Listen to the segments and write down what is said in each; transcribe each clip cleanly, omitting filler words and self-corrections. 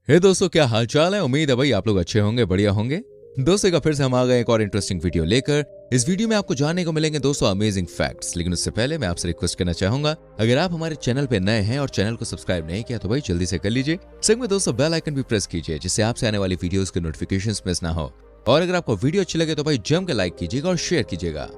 हे दोस्तों, क्या हालचाल है। उम्मीद है भाई आप लोग अच्छे होंगे, बढ़िया होंगे। दोस्तों का फिर से हम आ गए एक और इंटरेस्टिंग वीडियो लेकर। इस वीडियो में आपको जानने को मिलेंगे दोस्तों अमेजिंग फैक्ट्स। लेकिन उससे पहले मैं आपसे रिक्वेस्ट करना चाहूंगा, अगर आप हमारे चैनल पे नए हैं और चैनल को सब्सक्राइब नहीं किया तो भाई जल्दी से कर लीजिए। संग में दोस्तों बेल आइकन भी प्रेस कीजिए, जिससे आपसे आने वाली वीडियोस के नोटिफिकेशंस मिस ना हो। और अगर आपको वीडियो अच्छी लगे तो भाई जम के लाइक कीजिएगा और शेयर कीजिएगा।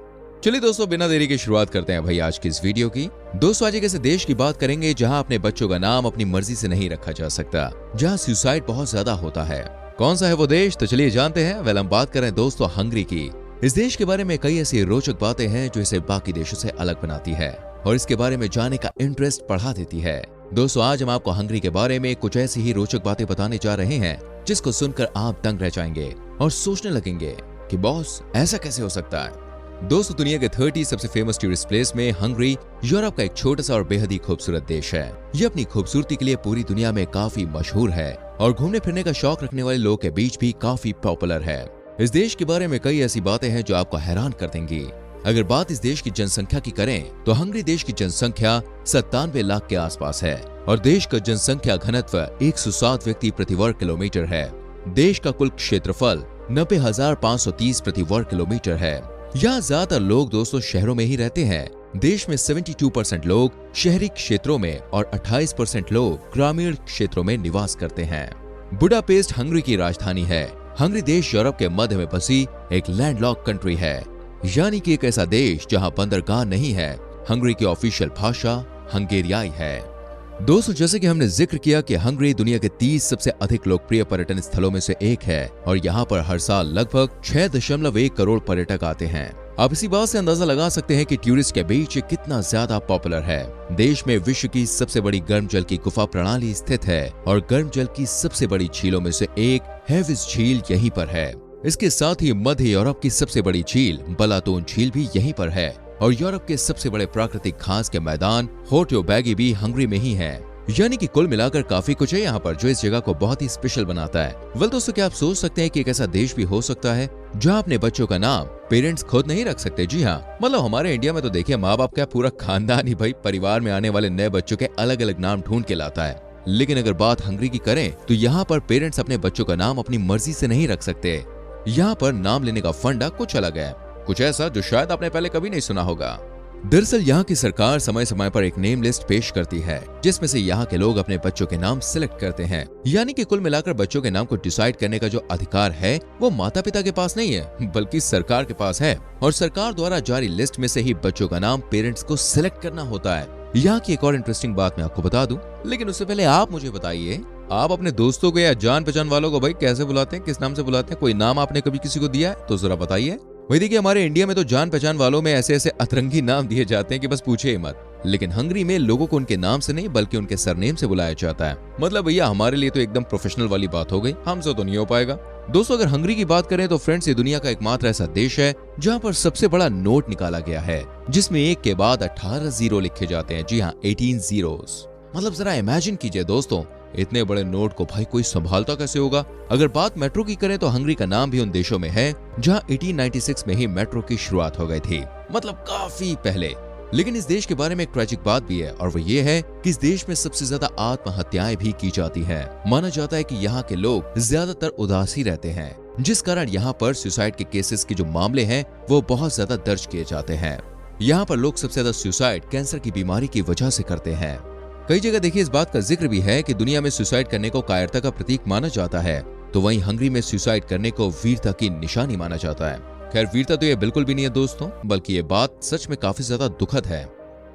चलिए दोस्तों, बिना देरी की शुरुआत करते हैं भाई आज की इस वीडियो की। दोस्तों आज एक ऐसे देश की बात करेंगे जहां अपने बच्चों का नाम अपनी मर्जी से नहीं रखा जा सकता, जहां सुसाइड बहुत ज्यादा होता है। कौन सा है वो देश, तो चलिए जानते हैं। हम बात करें दोस्तों हंगरी की। इस देश के बारे में कई ऐसी रोचक बातें हैं जो इसे बाकी देशों से अलग बनाती है और इसके बारे में जानने का इंटरेस्ट बढ़ा देती है। दोस्तों आज हम आपको हंगरी के बारे में कुछ ऐसी ही रोचक बातें बताने जा रहे हैं जिसको सुनकर आप दंग रह जाएंगे और सोचने लगेंगे कि बॉस ऐसा कैसे हो सकता है। दोस्तों दुनिया के 30 सबसे फेमस टूरिस्ट प्लेस में हंगरी यूरोप का एक छोटा सा और बेहद ही खूबसूरत देश है। ये अपनी खूबसूरती के लिए पूरी दुनिया में काफी मशहूर है और घूमने फिरने का शौक रखने वाले लोगों के बीच भी काफी पॉपुलर है। इस देश के बारे में कई ऐसी बातें हैं जो आपको हैरान कर देंगी। अगर बात इस देश की जनसंख्या की करें तो हंगरी देश की जनसंख्या 97 लाख के आसपास है और देश का जनसंख्या घनत्व 107 व्यक्ति प्रति वर्ग किलोमीटर है। देश का कुल क्षेत्रफल 90,530 प्रति वर्ग किलोमीटर है। यहाँ ज्यादातर लोग दोस्तों शहरों में ही रहते हैं। देश में 72% लोग शहरी क्षेत्रों में और 28% लोग ग्रामीण क्षेत्रों में निवास करते हैं। बुडापेस्ट हंगरी की राजधानी है। हंगरी देश यूरोप के मध्य में बसी एक लैंडलॉक कंट्री है, यानी कि एक ऐसा देश जहाँ बंदरगाह नहीं है। हंगरी की ऑफिशियल भाषा हंगेरियाई है। दोस्तों जैसे कि हमने जिक्र किया कि हंगरी दुनिया के 30 सबसे अधिक लोकप्रिय पर्यटन स्थलों में से एक है और यहाँ पर हर साल लगभग 6.1 करोड़ पर्यटक आते हैं। आप इसी बात से अंदाजा लगा सकते हैं कि टूरिस्ट के बीच ये कितना ज्यादा पॉपुलर है। देश में विश्व की सबसे बड़ी गर्म जल की गुफा प्रणाली स्थित है और गर्म जल की सबसे बड़ी झीलों में से एक हेविस झील यहीं पर है। इसके साथ ही मध्य यूरोप की सबसे बड़ी झील बलातोन झील भी यहीं पर है और यूरोप के सबसे बड़े प्राकृतिक घास के मैदान होटोबैगी भी हंगरी में ही है। यानी कि कुल मिलाकर काफी कुछ है यहाँ पर जो इस जगह को बहुत ही स्पेशल बनाता है। दोस्तों क्या आप सोच सकते हैं कि एक ऐसा देश भी हो सकता है जहाँ अपने बच्चों का नाम पेरेंट्स खुद नहीं रख सकते। जी हाँ, मतलब हमारे इंडिया में तो देखिए माँ बाप क्या पूरा खानदान ही भाई परिवार में आने वाले नए बच्चों के अलग अलग नाम ढूंढ के लाता है। लेकिन अगर बात हंगरी की करें तो यहाँ पर पेरेंट्स अपने बच्चों का नाम अपनी मर्जी से नहीं रख सकते। यहाँ पर नाम लेने का फंडा कुछ अलग है, कुछ ऐसा जो शायद आपने पहले कभी नहीं सुना होगा। दरअसल यहाँ की सरकार समय समय पर एक नेम लिस्ट पेश करती है जिसमें से यहाँ के लोग अपने बच्चों के नाम सिलेक्ट करते हैं। यानी कि कुल मिलाकर बच्चों के नाम को डिसाइड करने का जो अधिकार है वो माता पिता के पास नहीं है बल्कि सरकार के पास है और सरकार द्वारा जारी लिस्ट में से ही बच्चों का नाम पेरेंट्स को सिलेक्ट करना होता है। यहाँ की एक और इंटरेस्टिंग बात मैं आपको बता दूं, लेकिन उससे पहले आप मुझे बताइए आप अपने दोस्तों को या जान पहचान वालों को भाई कैसे बुलाते हैं, किस नाम से बुलाते हैं? कोई नाम आपने कभी किसी को दिया है तो जरा बताइए। वही देखिए हमारे इंडिया में तो जान पहचान वालों में ऐसे ऐसे अतरंगी नाम दिए जाते हैं कि बस पूछे ही मत। लेकिन हंगरी में लोगों को उनके नाम से नहीं बल्कि उनके सरनेम से बुलाया जाता है। मतलब भैया हमारे लिए तो एकदम प्रोफेशनल वाली बात हो गई, हमसे तो नहीं हो पाएगा। दोस्तों अगर हंगरी की बात करें तो फ्रेंड्स ये दुनिया का एकमात्र ऐसा देश है जहाँ पर सबसे बड़ा नोट निकाला गया है जिसमें एक के बाद 18 जीरो लिखे जाते हैं। जी हाँ, 18 जीरोस। मतलब जरा इमेजिन कीजिए दोस्तों, इतने बड़े नोट को भाई कोई संभालता कैसे होगा। अगर बात मेट्रो की करें तो हंगरी का नाम भी उन देशों में है जहां 1896 में ही मेट्रो की शुरुआत हो गई थी, मतलब काफी पहले। लेकिन इस देश के बारे में एक ट्रेजिक बात भी है और वो ये है कि इस देश में सबसे ज्यादा आत्महत्याएं भी की जाती हैं। माना जाता है कि यहाँ के लोग ज्यादातर उदासी रहते हैं, जिस कारण यहाँ पर सुसाइड के केसेस के जो मामले हैं वो बहुत ज्यादा दर्ज किए जाते हैं। यहाँ पर लोग सबसे ज्यादा सुसाइड कैंसर की बीमारी की वजह से करते हैं। कई जगह देखिए इस बात का जिक्र भी है कि दुनिया में सुसाइड करने को कायरता का प्रतीक माना जाता है, तो वहीं हंगरी में सुसाइड करने को वीरता की निशानी माना जाता है। खैर वीरता तो ये बिल्कुल भी नहीं है दोस्तों, बल्कि ये बात सच में काफी ज्यादा दुखद है।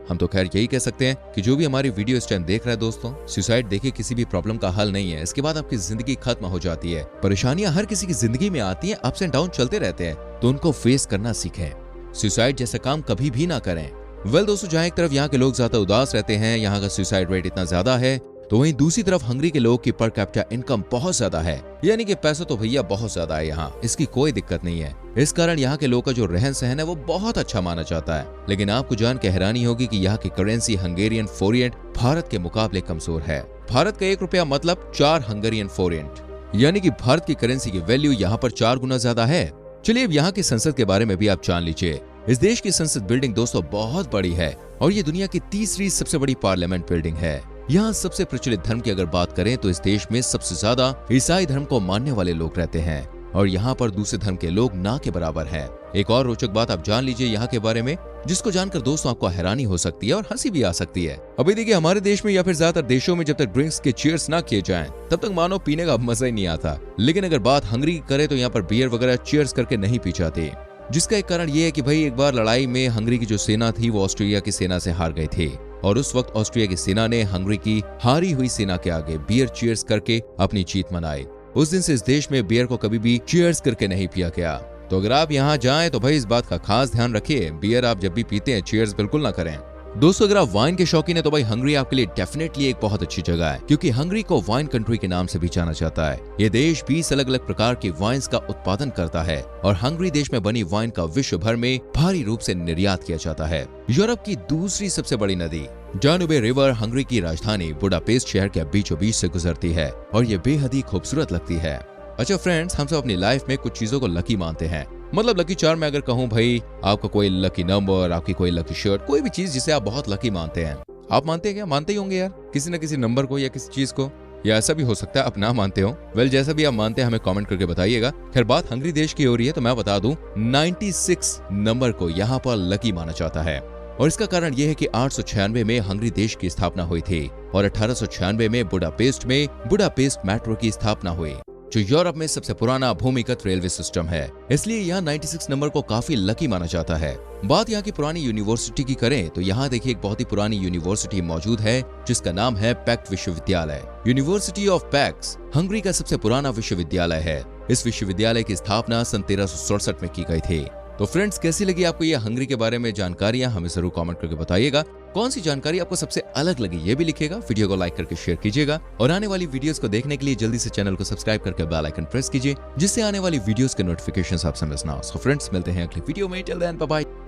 हम तो खैर यही कह सकते हैं कि जो भी हमारी वीडियो इस टाइम देख रहा है दोस्तों, सुसाइड देखिए किसी भी प्रॉब्लम का हल नहीं है। इसके बाद आपकी जिंदगी खत्म हो जाती है। परेशानियां हर किसी की जिंदगी में आती हैं, अप्स एंड डाउन चलते रहते हैं, तो उनको फेस करना सीखें। सुसाइड जैसा काम कभी भी ना करें। दोस्तों जहाँ एक तरफ यहाँ के लोग ज्यादा उदास रहते हैं, यहाँ का सुसाइड रेट इतना ज्यादा है, तो वहीं दूसरी तरफ हंगरी के लोग की पर कैपिटा इनकम बहुत ज्यादा है। यानी कि पैसा तो भैया बहुत ज्यादा है यहाँ, इसकी कोई दिक्कत नहीं है। इस कारण यहाँ के लोगों का जो रहन सहन है वो बहुत अच्छा माना जाता है। लेकिन आपको जान के हैरानी होगी कि यहाँ की करेंसी हंगेरियन फोरिएंट भारत के मुकाबले कमजोर है। भारत का 1 रुपया मतलब 4 हंगेरियन फोरिएंट, यानी कि भारत की करेंसी की वैल्यू यहाँ पर 4 गुना ज्यादा है। चलिए अब यहाँ की संसद के बारे में भी आप जान लीजिए। इस देश की संसद बिल्डिंग दोस्तों बहुत बड़ी है और ये दुनिया की तीसरी सबसे बड़ी पार्लियामेंट बिल्डिंग है। यहाँ सबसे प्रचलित धर्म की अगर बात करें तो इस देश में सबसे ज्यादा ईसाई धर्म को मानने वाले लोग रहते हैं और यहाँ पर दूसरे धर्म के लोग ना के बराबर हैं। एक और रोचक बात आप जान लीजिए यहाँ के बारे में, जिसको जानकर दोस्तों आपको हैरानी हो सकती है और हंसी भी आ सकती है। अभी देखिए हमारे देश में या फिर ज्यादातर देशों में जब तक ड्रिंक्स के चीयर्स ना किए जाएं, तब तक मानो पीने का मजा ही नहीं आता। लेकिन अगर बात हंगरी की करे तो यहाँ पर बियर वगैरह चीयर्स करके नहीं पी जाते, जिसका एक कारण ये है कि भाई एक बार लड़ाई में हंगरी की जो सेना थी वो ऑस्ट्रेलिया की सेना से हार गई थी और उस वक्त ऑस्ट्रेलिया की सेना ने हंगरी की हारी हुई सेना के आगे बियर चीयर्स करके अपनी जीत मनाई। उस दिन से इस देश में बियर को कभी भी चीयर्स करके नहीं पिया गया। तो अगर आप यहाँ जाएं तो भाई इस बात का खास ध्यान रखिए, बियर आप जब भी पीते हैं चीयर्स बिल्कुल ना करें। दोस्तों अगर आप वाइन के शौकीन है तो भाई हंगरी आपके लिए डेफिनेटली एक बहुत अच्छी जगह है, क्योंकि हंगरी को वाइन कंट्री के नाम से भी जाना जाता है। ये देश 20 अलग अलग प्रकार के वाइन्स का उत्पादन करता है और हंगरी देश में बनी वाइन का विश्व भर में भारी रूप से निर्यात किया जाता है। यूरोप की दूसरी सबसे बड़ी नदी डानुबे रिवर हंगरी की राजधानी बुडापेस्ट शहर के बीचों बीच से गुजरती है और ये बेहद ही खूबसूरत लगती है। अच्छा फ्रेंड्स, हम सब अपनी लाइफ में कुछ चीजों को लकी मानते हैं। मतलब लकी चार्म में अगर कहूँ भाई आपका कोई लकी नंबर, आपकी कोई लकी शर्ट, कोई भी चीज जिसे आप बहुत लकी मानते हैं। आप मानते हैं क्या? मानते ही होंगे यार किसी न किसी नंबर को या किसी चीज को, या ऐसा भी हो सकता है आप ना मानते हो। वेल जैसा भी आप मानते हैं हमें कमेंट करके बताइएगा। खैर बात हंगरी देश की हो रही है तो मैं बता दूं 96 नंबर को यहाँ पर लकी माना जाता है और इसका कारण यह है कि 896 में हंगरी देश की स्थापना हुई थी और 1896 में बुडापेस्ट में बुडापेस्ट मेट्रो की स्थापना हुई, जो यूरोप में सबसे पुराना भूमिगत रेलवे सिस्टम है। इसलिए यहाँ 96 नंबर को काफी लकी माना जाता है। बात यहाँ की पुरानी यूनिवर्सिटी की करें तो यहाँ देखिए एक बहुत ही पुरानी यूनिवर्सिटी मौजूद है जिसका नाम है पैक्ट विश्वविद्यालय। यूनिवर्सिटी ऑफ पैक्ट हंगरी का सबसे पुराना विश्वविद्यालय है। इस विश्वविद्यालय की स्थापना सन 1367 में की गई थी। तो फ्रेंड्स कैसी लगी आपको ये हंगरी के बारे में जानकारियां, हमें जरूर कमेंट करके बताइएगा। कौन सी जानकारी आपको सबसे अलग लगी ये भी लिखिएगा। वीडियो को लाइक करके शेयर कीजिएगा और आने वाली वीडियोस को देखने के लिए जल्दी से चैनल को सब्सक्राइब करके बेल आइकन प्रेस कीजिए, जिससे आने वाली वीडियोस के नोटिफिकेशंस आपसे मिस ना हो। सो फ्रेंड्स मिलते हैं अगली वीडियो में। Till then bye bye.